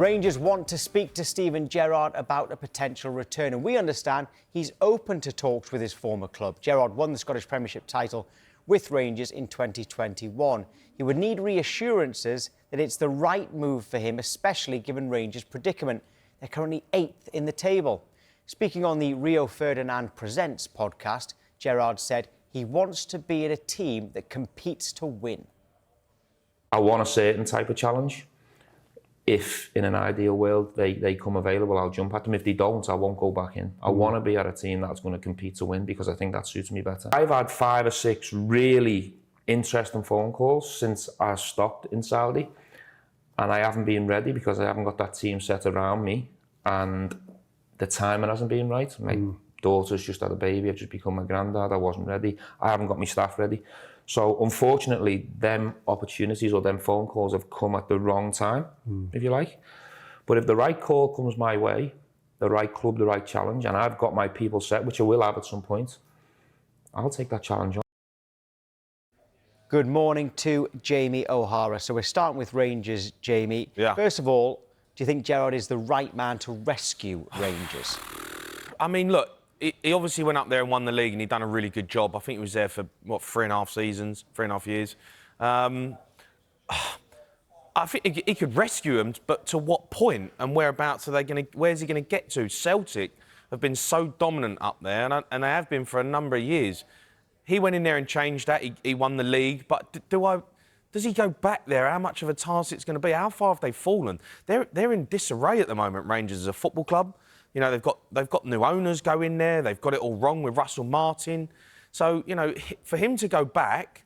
Rangers want to speak to Steven Gerrard about a potential return, and we understand he's open to talks with his former club. Gerrard won the Scottish Premiership title with Rangers in 2021. He would need reassurances that it's the right move for him, especially given Rangers' predicament. They're currently 8th in the table. Speaking on the Rio Ferdinand Presents podcast, Gerrard said he wants to be in a team that competes to win. I want a certain type of challenge. If in an ideal world they come available, I'll jump at them. If they don't, I won't go back in. I want to be at a team that's going to compete to win because I think that suits me better. I've had 5 or 6 really interesting phone calls since I stopped in Saudi, and I haven't been ready because I haven't got that team set around me, and the timing hasn't been right. My daughter's just had a baby. I've just become a granddad. I wasn't ready. I haven't got my staff ready. So unfortunately, them opportunities or them phone calls have come at the wrong time, if you like. But if the right call comes my way, the right club, the right challenge, and I've got my people set, which I will have at some point, I'll take that challenge on. Good morning to Jamie O'Hara. So we're starting with Rangers, Jamie. Yeah. First of all, do you think Gerrard is the right man to rescue Rangers? I mean, look, he obviously went up there and won the league and he'd done a really good job. I think he was there for, 3.5 seasons, 3.5 years. I think he could rescue them, but to what point and whereabouts are they going to... Where's he going to get to? Celtic have been so dominant up there, and they have been for a number of years. He went in there and changed that. He won the league, but does he go back there? How much of a task it's going to be? How far have they fallen? They're in disarray at the moment, Rangers, as a football club. You know, they've got new owners go in there. They've got it all wrong with Russell Martin. So, you know, for him to go back,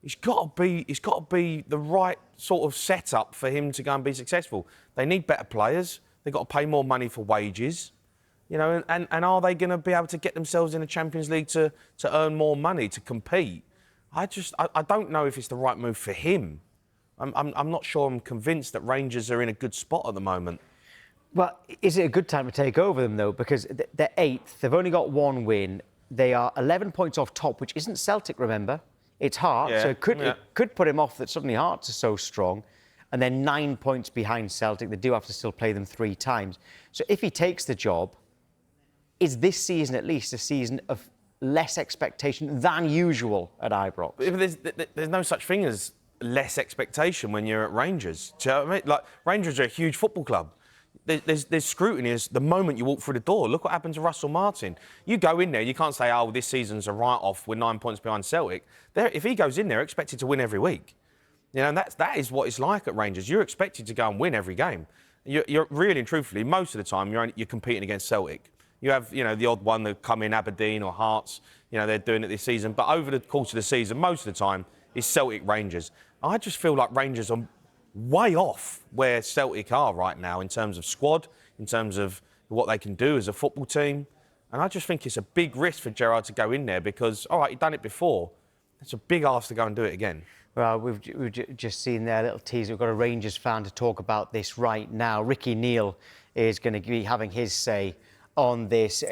it's got to be the right sort of setup for him to go and be successful. They need better players. They've got to pay more money for wages. You know, and are they going to be able to get themselves in the Champions League to earn more money, to compete? I don't know if it's the right move for him. I'm not sure I'm convinced that Rangers are in a good spot at the moment. Well, is it a good time to take over them, though? Because they're 8th. They've only got 1 win. They are 11 points off top, which isn't Celtic, remember. It's Hearts, yeah, so it could put him off that suddenly Hearts are so strong. And then 9 points behind Celtic. They do have to still play them 3 times. So if he takes the job, is this season at least a season of less expectation than usual at Ibrox? But there's no such thing as less expectation when you're at Rangers. Do you know what I mean? Like, Rangers are a huge football club. There's scrutiny as the moment you walk through the door. Look what happened to Russell Martin. You go in there, you can't say, oh, this season's a write-off, we're 9 points behind Celtic. If he goes in there, expected to win every week. You know, and that is what it's like at Rangers. You're expected to go and win every game. You're really and truthfully, most of the time, you're competing against Celtic. You have, you know, the odd one that come in, Aberdeen or Hearts, you know, they're doing it this season. But over the course of the season, most of the time, it's Celtic Rangers. I just feel like Rangers are way off where Celtic are right now in terms of squad, in terms of what they can do as a football team. And I just think it's a big risk for Gerrard to go in there because, all right, he's done it before. It's a big ask to go and do it again. Well, we've just seen their little teaser. We've got a Rangers fan to talk about this right now. Ricky Neal is going to be having his say on this.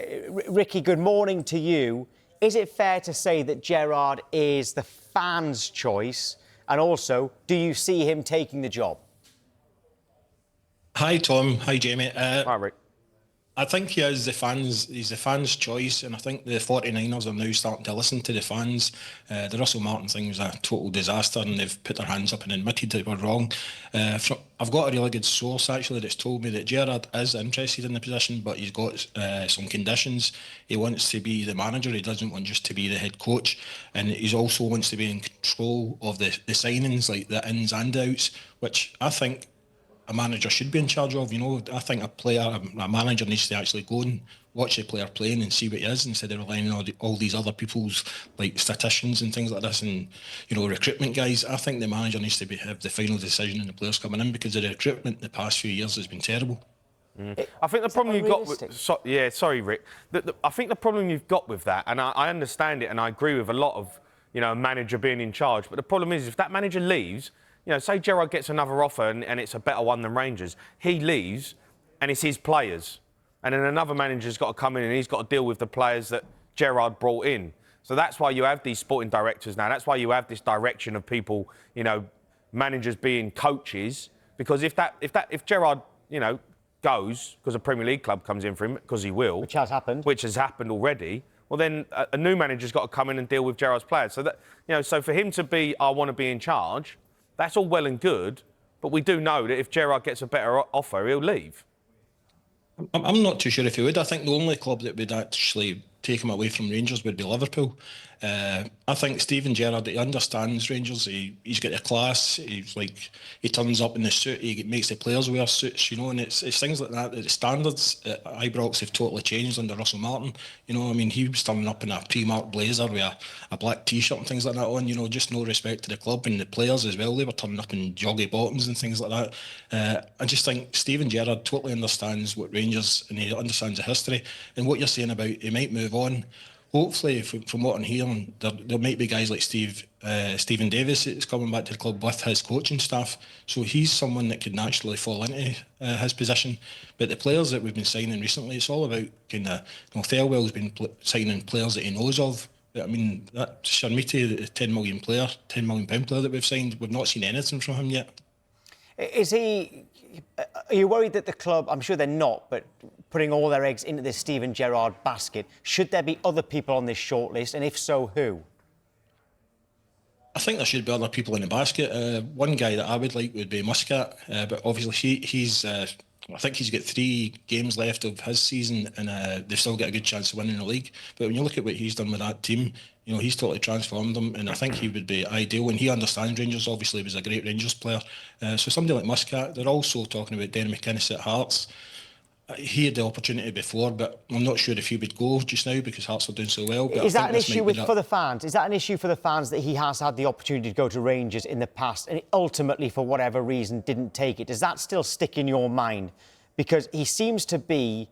Ricky, good morning to you. Is it fair to say that Gerrard is the fans' choice? And also, do you see him taking the job? Hi, Tom. Hi, Jamie. Hi, Rick. I think he's the fans' choice, and I think the 49ers are now starting to listen to the fans. The Russell Martin thing was a total disaster, and they've put their hands up and admitted they were wrong. I've got a really good source, actually, that's told me that Gerrard is interested in the position, but he's got some conditions. He wants to be the manager. He doesn't want just to be the head coach, and he also wants to be in control of the signings, like the ins and outs, which I think a manager should be in charge of. You know, I think a manager needs to actually go and watch the player playing and see what he is instead of relying on all these other people's, like, statisticians and things like this and, you know, recruitment guys. I think the manager needs to have the final decision on the players coming in because the recruitment the past few years has been terrible. I think the problem you've got with... sorry, Rick. I think the problem you've got with that, and I understand it and I agree with a lot of, you know, a manager being in charge, but the problem is if that manager leaves... You know, say Gerrard gets another offer and it's a better one than Rangers. He leaves and it's his players. And then another manager's got to come in and he's got to deal with the players that Gerrard brought in. So that's why you have these sporting directors now. That's why you have this direction of people, you know, managers being coaches. Because if Gerrard, goes because a Premier League club comes in for him, because he will. Which has happened. Which has happened already. Well, then a new manager's got to come in and deal with Gerrard's players. So that, so for him to be, I want to be in charge, that's all well and good. But we do know that if Gerrard gets a better offer, he'll leave. I'm not too sure if he would. I think the only club that would actually take him away from Rangers would be Liverpool. I think Steven Gerrard, he understands Rangers. He's got a class. He turns up in the suit. He makes the players wear suits, and it's things like that. The standards at Ibrox have totally changed under Russell Martin. He was turning up in a pre-marked blazer with a black T-shirt and things like that on. Just no respect to the club, and the players as well. They were turning up in joggy bottoms and things like that. I just think Steven Gerrard totally understands what Rangers, and he understands the history. And what you're saying about he might move on. Hopefully, from what I'm hearing, there might be guys like Stephen Davis that's coming back to the club with his coaching staff. So he's someone that could naturally fall into his position. But the players that we've been signing recently, it's all about Thelwell's been signing players that he knows of. That Sharmiti, the £10 million player that we've signed, we've not seen anything from him yet. Are you worried that the club, I'm sure they're not, but putting all their eggs into this Steven Gerrard basket, should there be other people on this shortlist, and if so, who? I think there should be other people in the basket. One guy that I would like would be Muscat, but obviously he's I think he's got 3 games left of his season, and they've still got a good chance of winning the league. But when you look at what he's done with that team, he's totally transformed them, and I think he would be ideal. And he understands Rangers. Obviously, he was a great Rangers player. So somebody like Muscat. They're also talking about Denny McInnes at Hearts. He had the opportunity before, but I'm not sure if he would go just now because Hearts are doing so well. But is that an issue for the fans? Is that an issue for the fans that he has had the opportunity to go to Rangers in the past and ultimately, for whatever reason, didn't take it? Does that still stick in your mind? Because he seems to be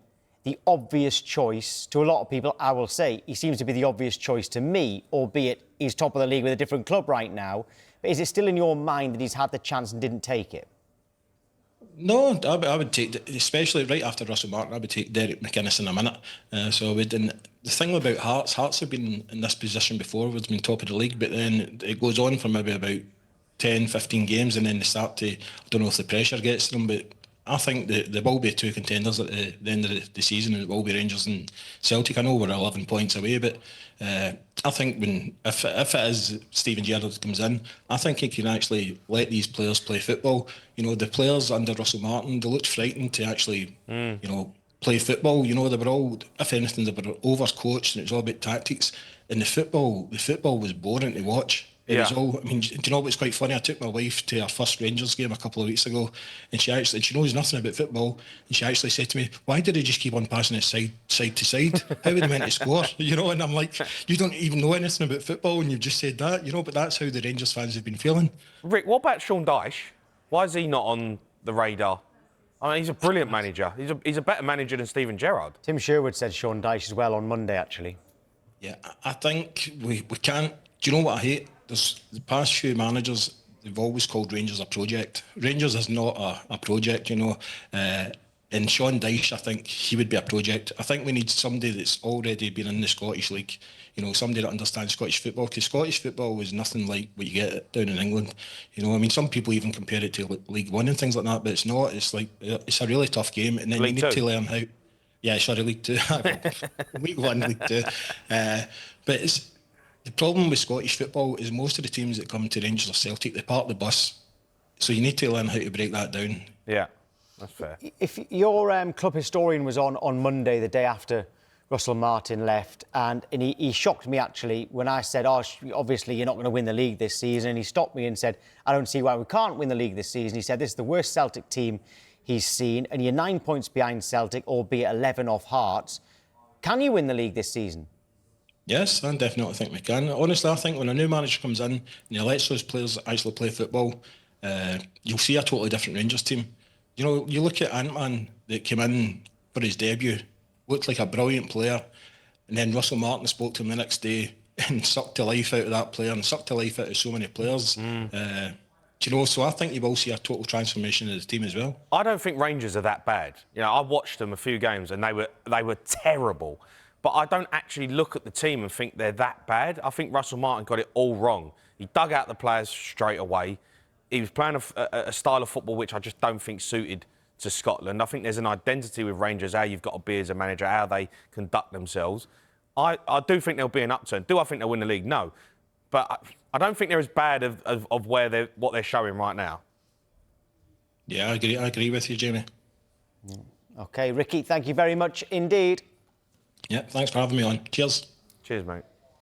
the obvious choice to a lot of people. I will say he seems to be the obvious choice to me, albeit he's top of the league with a different club right now. But is it still in your mind that he's had the chance and didn't take it? No, I would take, especially right after Russell Martin, I would take Derek McInnes in a minute. So I would. And the thing about Hearts have been in this position before, we've been top of the league, but then it goes on for maybe about 10, 15 games, and then they start to, I don't know if the pressure gets to them, but I think there will be 2 contenders at the end of the season, and it will be Rangers and Celtic. I know we're 11 points away, but I think if it is Steven Gerrard that comes in, I think he can actually let these players play football. The players under Russell Martin, they looked frightened to actually, play football. They were all, if anything, they were overcoached, and it was all about tactics. And the football was boring to watch. It was all, do you know what's quite funny? I took my wife to our first Rangers game a couple of weeks ago, and she knows nothing about football, and she actually said to me, why did they just keep on passing it side to side? How were they meant to score? And I'm like, you don't even know anything about football, and you've just said that, but that's how the Rangers fans have been feeling. Rick, what about Sean Dyche? Why is he not on the radar? He's a brilliant manager. He's a better manager than Steven Gerrard. Tim Sherwood said Sean Dyche as well on Monday, actually. Yeah, I think we can't. Do you know what I hate? There's the past few managers, they've always called Rangers a project. Rangers is not a project, and Sean Dyche, I think he would be a project. I think we need somebody that's already been in the Scottish League, somebody that understands Scottish football, because Scottish football is nothing like what you get down in England. Some people even compare it to League One and things like that, but it's not. It's a really tough game, and then League you need Two. to learn how. Yeah, sorry, League Two. League One, League Two. But the problem with Scottish football is most of the teams that come to Rangers or Celtic, they park the bus. So you need to learn how to break that down. Yeah, that's fair. If your club historian was on Monday, the day after Russell Martin left, and he shocked me, actually, when I said, obviously you're not going to win the league this season. And he stopped me and said, I don't see why we can't win the league this season. He said, this is the worst Celtic team he's seen, and you're 9 points behind Celtic, albeit 11 off Hearts. Can you win the league this season? Yes, I definitely think we can. Honestly, I think when a new manager comes in and he lets those players actually play football, you'll see a totally different Rangers team. You look at Ant-Man that came in for his debut, looked like a brilliant player, and then Russell Martin spoke to him the next day and sucked the life out of that player and sucked the life out of so many players. So I think you will see a total transformation of the team as well. I don't think Rangers are that bad. I watched them a few games and they were terrible. But I don't actually look at the team and think they're that bad. I think Russell Martin got it all wrong. He dug out the players straight away. He was playing a style of football which I just don't think suited to Scotland. I think there's an identity with Rangers, how you've got to be as a manager, how they conduct themselves. I do think there'll be an upturn. Do I think they'll win the league? No. But I don't think they're as bad of what they're showing right now. Yeah, I agree with you, Jamie. OK, Ricky, thank you very much indeed. Yeah, thanks for having me on. Cheers. Cheers, mate.